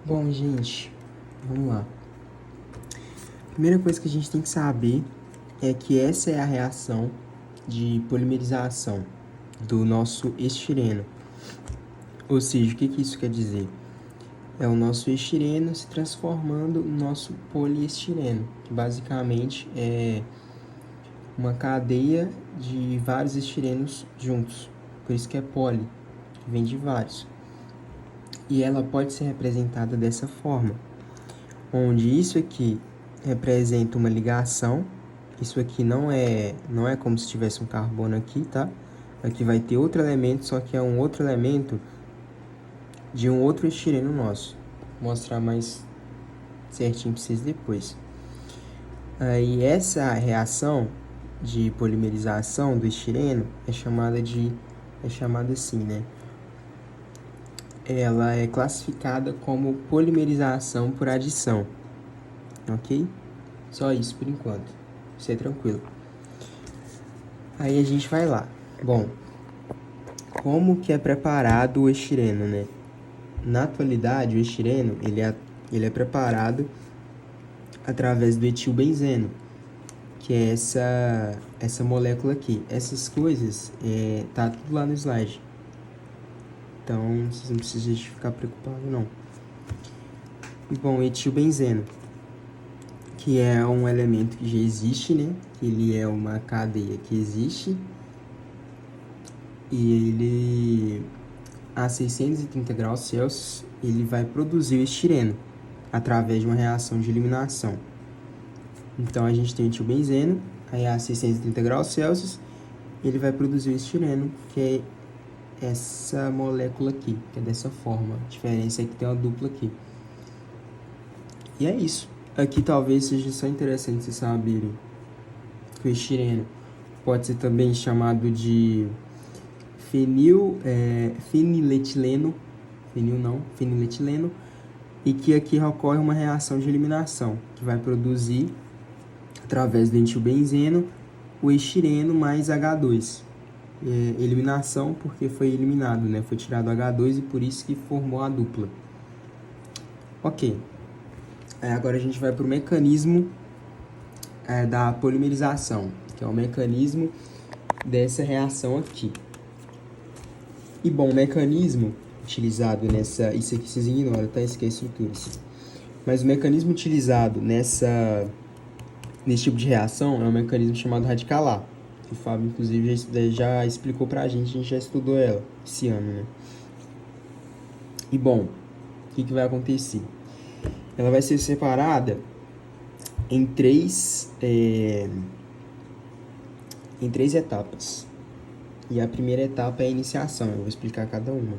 Bom, gente, vamos lá. Primeira coisa que a gente tem que saber é que essa é a reação de polimerização do nosso estireno. Ou seja, o que isso quer dizer? É o nosso estireno se transformando no nosso poliestireno, que basicamente é uma cadeia de vários estirenos juntos. Por isso que é poli, que vem de vários. E ela pode ser representada dessa forma, onde isso aqui representa uma ligação. Isso aqui não é como se tivesse um carbono aqui, tá? Aqui vai ter outro elemento, só que é um outro elemento de um outro estireno nosso. Vou mostrar mais certinho para vocês depois. Aí essa reação de polimerização do estireno é chamada assim, né? Ela é classificada como polimerização por adição, ok? Só isso por enquanto, isso é tranquilo. Aí a gente vai lá. Bom, como que é preparado o estireno, né? Na atualidade, o estireno ele é preparado através do etilbenzeno, que é essa molécula aqui. Essas coisas tá tudo lá no slide. Então, vocês não precisam ficar preocupados, não. E bom, etilbenzeno, que é um elemento que já existe, né? Que ele é uma cadeia que existe. E ele, a 630 graus Celsius, ele vai produzir o estireno através de uma reação de eliminação. Então, a gente tem o etilbenzeno, aí a 630 graus Celsius, ele vai produzir o estireno, que é essa molécula aqui, que é dessa forma. A diferença é que tem uma dupla aqui. E é isso. Aqui talvez seja só interessante vocês saberem que o estireno pode ser também chamado de feniletileno, feniletileno, e que aqui ocorre uma reação de eliminação, que vai produzir, através do etilbenzeno, o estireno mais H2. Eliminação porque foi eliminado, né? Foi tirado H2 e por isso que formou a dupla. Ok. Agora a gente vai para o mecanismo da polimerização, que é o mecanismo dessa reação aqui. E bom, o mecanismo utilizado nessa... Isso aqui vocês ignoram, tá? Isso aqui é estrutura. Mas o mecanismo utilizado nesse tipo de reação é um mecanismo chamado radicalar. Que o Fábio, inclusive, já explicou pra gente, a gente já estudou ela esse ano, né? E bom, o que vai acontecer? Ela vai ser separada em três etapas. E a primeira etapa é a iniciação, eu vou explicar cada uma.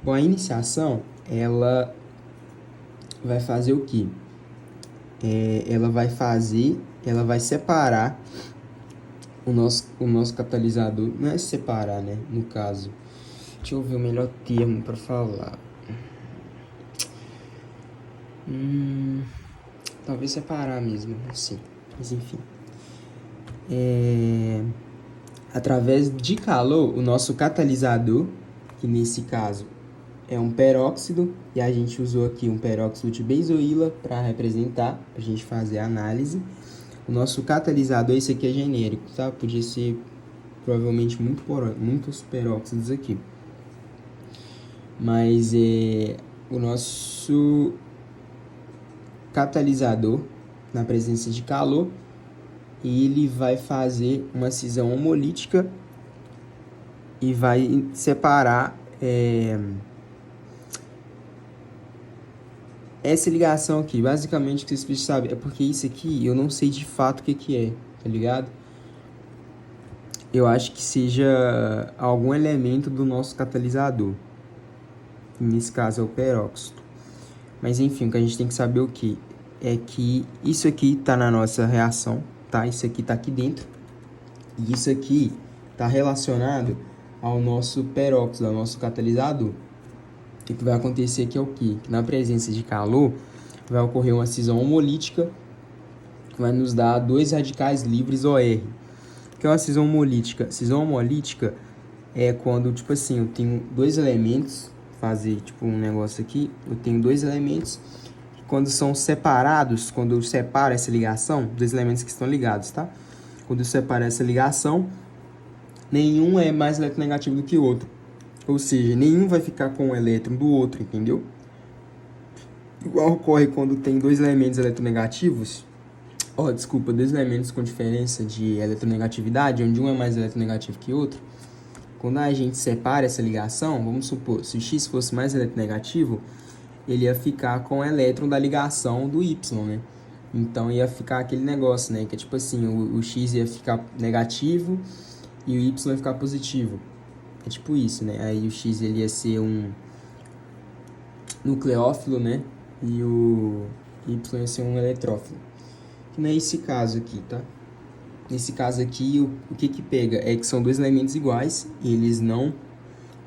Bom, a iniciação, ela vai fazer o quê? Ela vai separar o nosso catalisador. Não é separar, né? No caso, deixa eu ver o melhor termo para falar. Talvez separar mesmo, assim. Mas enfim. Através de calor, o nosso catalisador, que nesse caso é um peróxido, e a gente usou aqui um peróxido de benzoíla para representar, para a gente fazer a análise. O nosso catalisador, esse aqui é genérico, tá? Podia ser provavelmente muitos peróxidos aqui. Mas o nosso catalisador, na presença de calor, ele vai fazer uma cisão homolítica e vai separar essa ligação aqui. Basicamente, o que vocês precisam saber é porque isso aqui eu não sei de fato o que é, tá ligado? Eu acho que seja algum elemento do nosso catalisador. Nesse caso é o peróxido. Mas enfim, o que a gente tem que saber é que isso aqui está na nossa reação, tá? Isso aqui está aqui dentro. E isso aqui está relacionado ao nosso peróxido, ao nosso catalisador. O que vai acontecer aqui é o quê? Que na presença de calor vai ocorrer uma cisão homolítica que vai nos dar 2 radicais livres OR. O que é uma cisão homolítica? Cisão homolítica é quando, tipo assim, eu tenho 2 elementos fazer tipo um negócio aqui, eu tenho dois elementos que quando são separados, quando eu separo essa ligação, dois elementos que estão ligados, tá? Quando eu separo essa ligação, nenhum é mais eletronegativo do que o outro. Ou seja, nenhum vai ficar com o elétron do outro, entendeu? Igual ocorre quando tem dois elementos eletronegativos, dois elementos com diferença de eletronegatividade, onde um é mais eletronegativo que o outro. Quando a gente separa essa ligação, vamos supor, se o X fosse mais eletronegativo, ele ia ficar com o elétron da ligação do Y, né? Então ia ficar aquele negócio, né? Que é tipo assim, o X ia ficar negativo e o Y ia ficar positivo. É tipo isso, né? Aí o X ele ia ser um nucleófilo, né? E o Y ia ser um eletrófilo. Que não é esse caso aqui, tá? Nesse caso aqui, o que pega é que são dois elementos iguais, e eles não...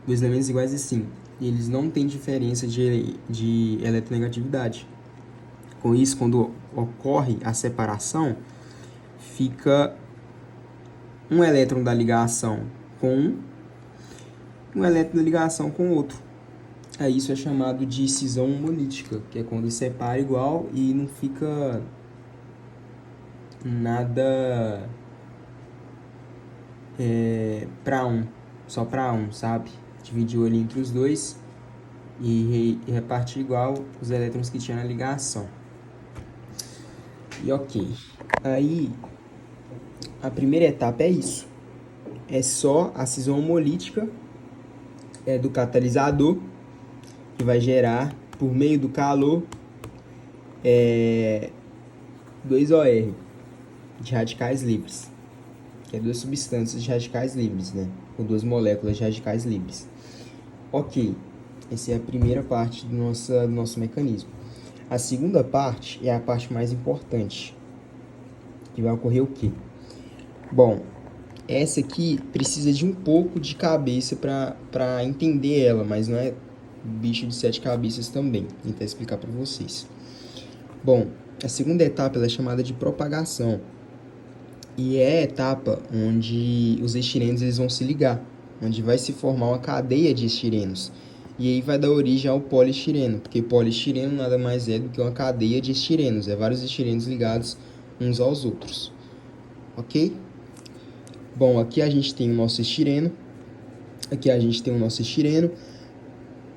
Dois elementos iguais assim, e eles não têm diferença de eletronegatividade. Com isso, quando ocorre a separação, fica um elétron da ligação com um elétron da ligação com outro. Aí isso é chamado de cisão homolítica, que é quando separa igual e não fica nada para um, só para um, sabe? Dividiu ali entre os dois e repartir igual os elétrons que tinha na ligação. E ok. Aí, a primeira etapa é isso. É só a cisão homolítica do catalisador, que vai gerar, por meio do calor, 2OR, de radicais livres. Que é duas substâncias de radicais livres, né? Ou duas moléculas de radicais livres. Ok. Essa é a primeira parte do nosso mecanismo. A segunda parte é a parte mais importante. Que vai ocorrer o quê? Bom, essa aqui precisa de um pouco de cabeça para entender ela, mas não é bicho de 7 cabeças também. Vou tentar explicar para vocês. Bom, a segunda etapa ela é chamada de propagação. E é a etapa onde os estirenos eles vão se ligar, onde vai se formar uma cadeia de estirenos. E aí vai dar origem ao poliestireno, porque poliestireno nada mais é do que uma cadeia de estirenos, vários estirenos ligados uns aos outros. Ok? Bom, aqui a gente tem o nosso estireno,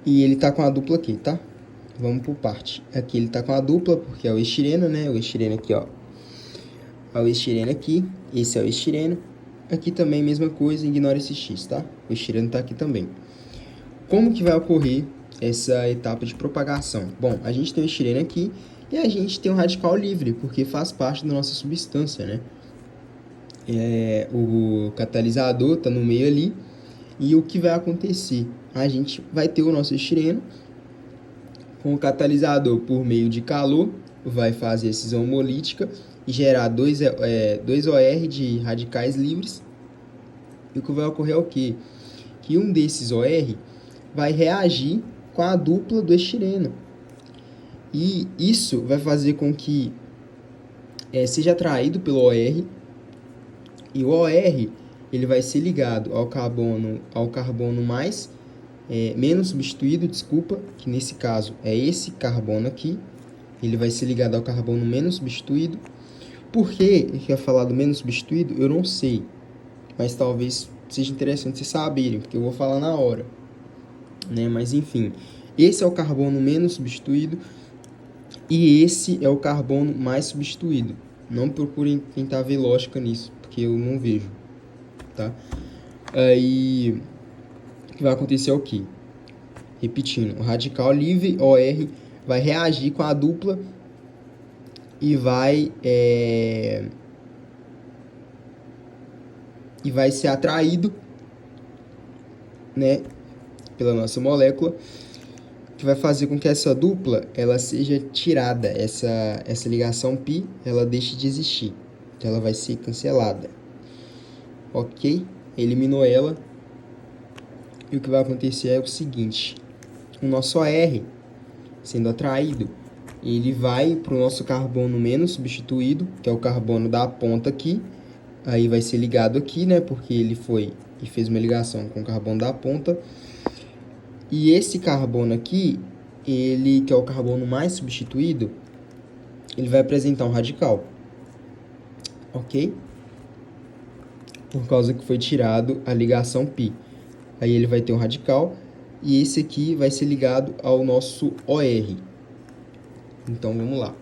e ele tá com a dupla aqui, tá? Vamos por parte. Aqui ele tá com a dupla, porque é o estireno, né? O estireno aqui, ó. É o estireno aqui, esse é o estireno. Aqui também, mesma coisa, ignora esse X, tá? O estireno tá aqui também. Como que vai ocorrer essa etapa de propagação? Bom, a gente tem o estireno aqui e a gente tem um radical livre, porque faz parte da nossa substância, né? O catalisador tá no meio ali. E o que vai acontecer? A gente vai ter o nosso estireno com o catalisador por meio de calor, vai fazer a cisão homolítica e gerar 2OR de radicais livres. E o que vai ocorrer é o quê? Que um desses OR vai reagir com a dupla do estireno. E isso vai fazer com que seja atraído pelo OR. E o OR ele vai ser ligado ao carbono mais menos substituído, que nesse caso é esse carbono aqui. Ele vai ser ligado ao carbono menos substituído. Por que ele quer falar do menos substituído? Eu não sei. Mas talvez seja interessante vocês saberem, porque eu vou falar na hora. Né? Mas enfim, esse é o carbono menos substituído e esse é o carbono mais substituído. Não procurem tentar ver lógica nisso, porque eu não vejo. Tá? Aí, o que vai acontecer é o quê? Repetindo, o radical livre, OR, vai reagir com a dupla e vai ser atraído, né, pela nossa molécula, que vai fazer com que essa dupla ela seja tirada, essa ligação π ela deixe de existir, então ela vai ser cancelada. Ok? Eliminou ela. E o que vai acontecer é o seguinte: o nosso OR sendo atraído, ele vai para o nosso carbono menos substituído, que é o carbono da ponta aqui. Aí vai ser ligado aqui, né? Porque ele foi e fez uma ligação com o carbono da ponta. E esse carbono aqui, ele que é o carbono mais substituído, ele vai apresentar um radical, ok? Por causa que foi tirado a ligação π. Aí ele vai ter um radical e esse aqui vai ser ligado ao nosso OR. Então vamos lá.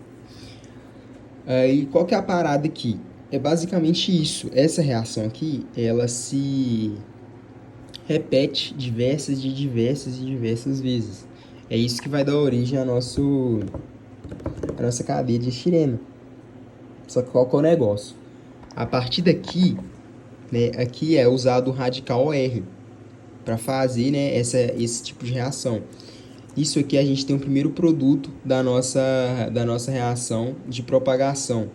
Aí qual que é a parada aqui? É basicamente isso. Essa reação aqui, ela se repete diversas vezes. É isso que vai dar origem à nossa cadeia de estireno. Só que qual que é o negócio? A partir daqui, né, aqui é usado o radical OR para fazer, né, esse tipo de reação. Isso aqui a gente tem o primeiro produto da nossa reação de propagação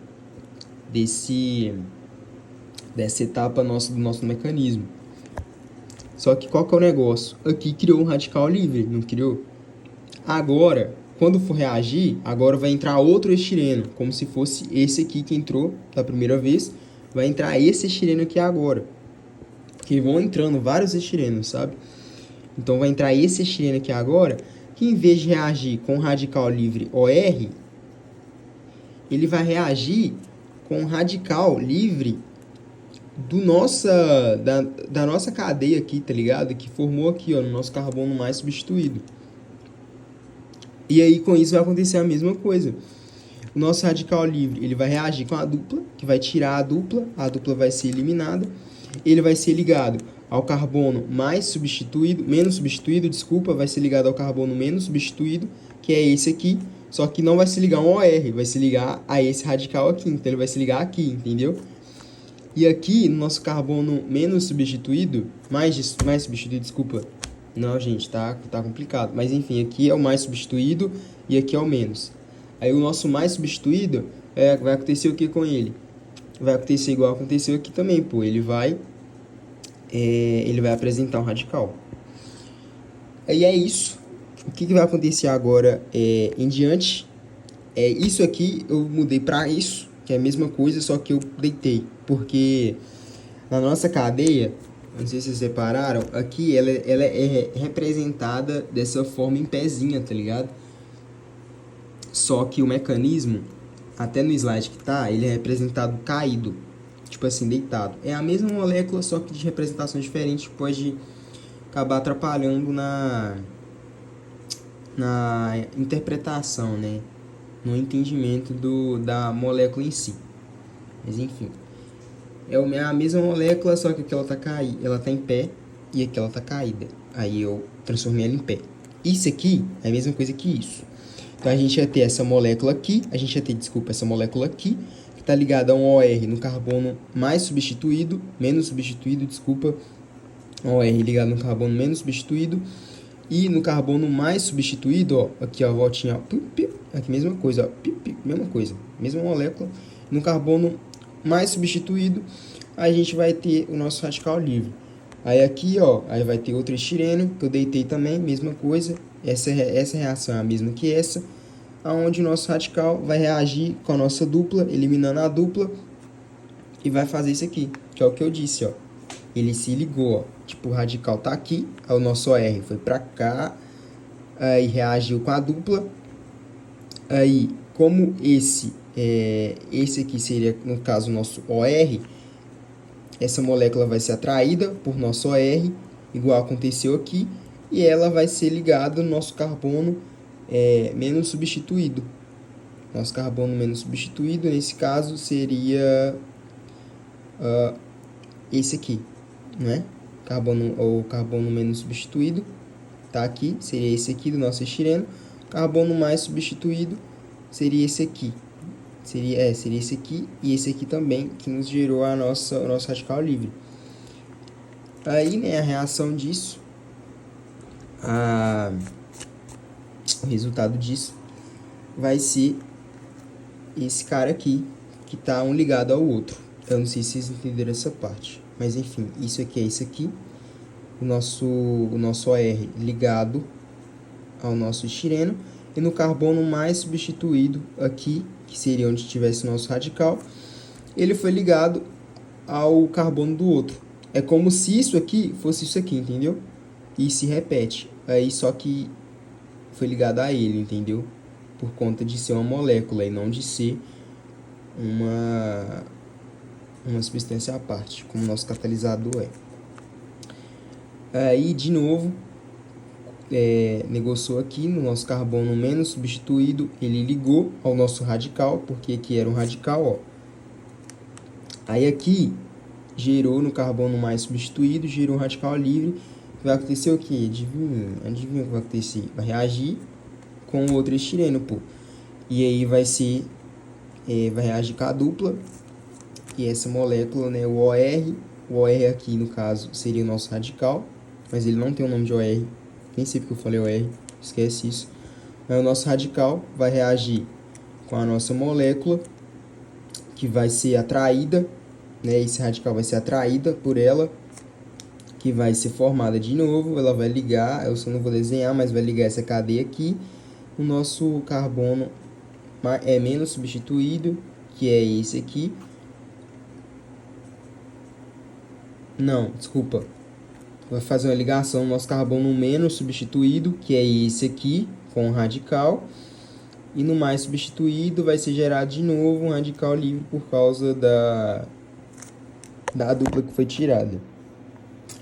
dessa etapa do nosso mecanismo. Só que qual que é o negócio? Aqui criou um radical livre, não criou? Agora, quando for reagir, agora vai entrar outro estireno, como se fosse esse aqui que entrou da primeira vez, vai entrar esse estireno aqui agora. Porque vão entrando vários estirenos, sabe? Então vai entrar esse estireno aqui agora, que em vez de reagir com o radical livre OR, ele vai reagir com o radical livre da nossa cadeia aqui, tá ligado? Que formou aqui, ó, no nosso carbono mais substituído. E aí, com isso, vai acontecer a mesma coisa. O nosso radical livre, ele vai reagir com a dupla, que vai tirar a dupla vai ser eliminada. Ele vai ser ligado ao carbono menos substituído, vai ser ligado ao carbono menos substituído, que é esse aqui, só que não vai se ligar a um OR, vai se ligar a esse radical aqui, então ele vai se ligar aqui, entendeu? E aqui, no nosso carbono menos substituído, mais substituído, não, gente, tá complicado, mas enfim, aqui é o mais substituído e aqui é o menos. Aí o nosso mais substituído, vai acontecer o que com ele? Vai acontecer igual aconteceu aqui também, pô, ele vai apresentar um radical. E é isso. O que vai acontecer agora em diante? Isso aqui eu mudei para isso, que é a mesma coisa, só que eu deitei. Porque na nossa cadeia, não sei se vocês separaram, aqui ela é representada dessa forma em pezinha, tá ligado? Só que o mecanismo, até no slide que tá, ele é representado caído. Tipo assim, deitado. É a mesma molécula, só que de representação diferente, pode acabar atrapalhando na interpretação, né? No entendimento da molécula em si. Mas enfim. É a mesma molécula, só que aqui ela tá em pé e aqui ela tá caída. Aí eu transformei ela em pé. Isso aqui é a mesma coisa que isso. Então a gente ia ter essa molécula aqui, essa molécula aqui, que está ligada a um OR no carbono menos substituído, um OR ligado no carbono menos substituído, e no carbono mais substituído, ó, aqui ó, a voltinha, ó, aqui mesma coisa, ó, mesma coisa, mesma molécula. No carbono mais substituído, a gente vai ter o nosso radical livre. Aí aqui, ó, aí vai ter outro estireno, que eu deitei também, mesma coisa. Essa reação é a mesma que essa, onde o nosso radical vai reagir com a nossa dupla, eliminando a dupla, e vai fazer isso aqui, que é o que eu disse, ó. Ele se ligou, ó. Tipo, o radical tá aqui, aí o nosso OR foi pra cá, aí reagiu com a dupla. Aí, como esse aqui seria, no caso, o nosso OR, essa molécula vai ser atraída por nosso OR, igual aconteceu aqui, e ela vai ser ligada no nosso carbono menos substituído. Nosso carbono menos substituído, nesse caso, seria esse aqui, né? O carbono menos substituído tá aqui, seria esse aqui do nosso estireno. Carbono mais substituído seria esse aqui. Seria esse aqui e esse aqui também, que nos gerou o nosso radical livre. Aí, né, a reação disso, o resultado disso vai ser esse cara aqui, que tá um ligado ao outro. Eu não sei se vocês entenderam essa parte, mas enfim, isso aqui é isso aqui, o nosso OR ligado ao nosso estireno, e no carbono mais substituído aqui, que seria onde tivesse o nosso radical, ele foi ligado ao carbono do outro. É como se isso aqui fosse isso aqui, entendeu? E se repete. aí só que foi ligado a ele, entendeu? Por conta de ser uma molécula e não de ser uma, uma substância à parte, como o nosso catalisador é. Aí, de novo, negociou aqui no nosso carbono menos substituído, ele ligou ao nosso radical, porque aqui era um radical, ó. Aí aqui, gerou no carbono mais substituído, gerou um radical livre. Vai acontecer o quê? Adivinha o que vai acontecer? Vai reagir com o outro estireno, pô. E aí vai reagir com a dupla. E essa molécula, né, o OR aqui no caso seria o nosso radical, mas ele não tem o nome de OR. Nem sei porque eu falei OR, esquece isso. Aí o nosso radical vai reagir com a nossa molécula, que vai ser atraída, né? Esse radical vai ser atraída por ela, que vai ser formada de novo. Ela vai ligar, eu só não vou desenhar, mas vai ligar essa cadeia aqui. O nosso carbono é menos substituído, que é esse aqui. Não, desculpa. Vai fazer uma ligação no nosso carbono menos substituído, que é esse aqui, com o radical. E no mais substituído vai ser gerado de novo um radical livre por causa da dupla que foi tirada.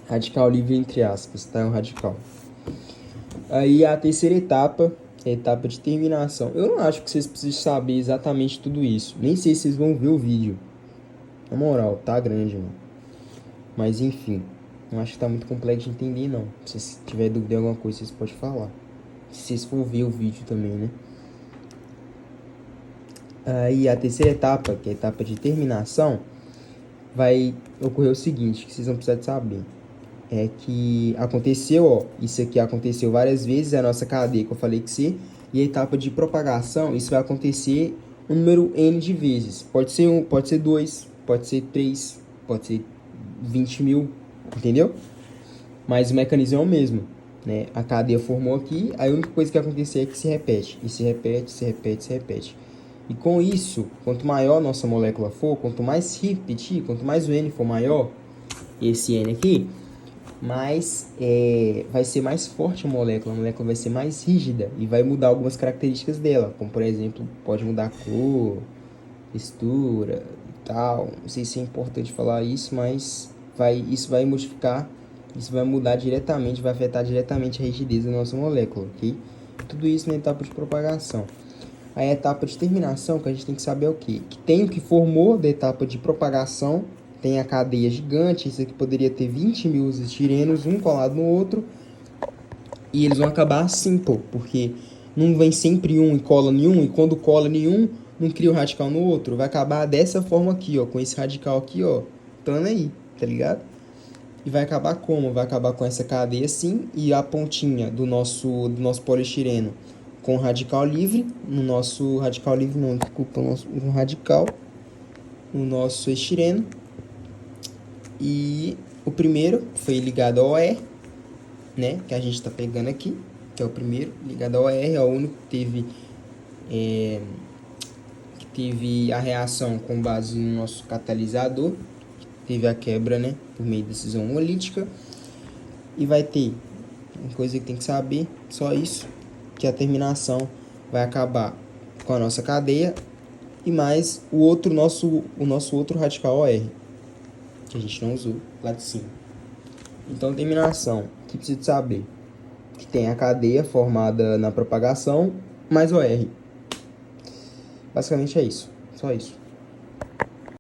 Radical livre entre aspas, tá? É um radical. Aí a terceira etapa é a etapa de terminação. Eu não acho que vocês precisam saber exatamente tudo isso. Nem sei se vocês vão ver o vídeo. Na moral, tá grande, mano. Mas enfim, não acho que tá muito complexo de entender, não. Se vocês tiverem dúvida em alguma coisa, vocês podem falar. Se vocês for ver o vídeo também, né? Aí a terceira etapa, que é a etapa de terminação, vai ocorrer o seguinte, que vocês vão precisar de saber. É que aconteceu, ó, isso aqui aconteceu várias vezes, é a nossa cadeia que eu falei que ser, e a etapa de propagação, isso vai acontecer um número N de vezes. Pode ser 1, pode ser 2, pode ser 3, pode ser 20 mil, entendeu? Mas o mecanismo é o mesmo, né? A cadeia formou aqui, a única coisa que acontecer é que se repete, e se repete, se repete, se repete. E com isso, quanto maior a nossa molécula for, quanto mais se repetir, quanto mais o N for maior, esse N aqui, mais vai ser mais forte a molécula vai ser mais rígida e vai mudar algumas características dela, como por exemplo, pode mudar a cor, textura e tal. Não sei se é importante falar isso, mas isso vai modificar, isso vai mudar diretamente, vai afetar diretamente a rigidez da nossa molécula, ok? Tudo isso na etapa de propagação. A etapa de terminação, que a gente tem que saber é o quê? Que tem o que formou da etapa de propagação, tem a cadeia gigante, isso aqui poderia ter 20 mil estirenos, um colado no outro, e eles vão acabar assim, pô, porque não vem sempre um e cola nenhum, e quando cola nenhum, não cria um radical no outro, vai acabar dessa forma aqui, ó, com esse radical aqui, ó, plano aí, tá ligado? E vai acabar como? Vai acabar com essa cadeia assim, e a pontinha do nosso poliestireno com radical livre, no nosso radical livre não, desculpa, um radical, no nosso estireno. E o primeiro foi ligado ao OR, né, que a gente está pegando aqui, que é o primeiro, ligado ao OR, é o único que teve a reação com base no nosso catalisador, que teve a quebra, né, por meio de decisão homolítica. E vai ter uma coisa que tem que saber, só isso, que a terminação vai acabar com a nossa cadeia e mais o nosso outro radical OR, que a gente não usou lá de cima. Então, terminação, o que precisa saber? Que tem a cadeia formada na propagação mais OR. Basicamente é isso, só isso.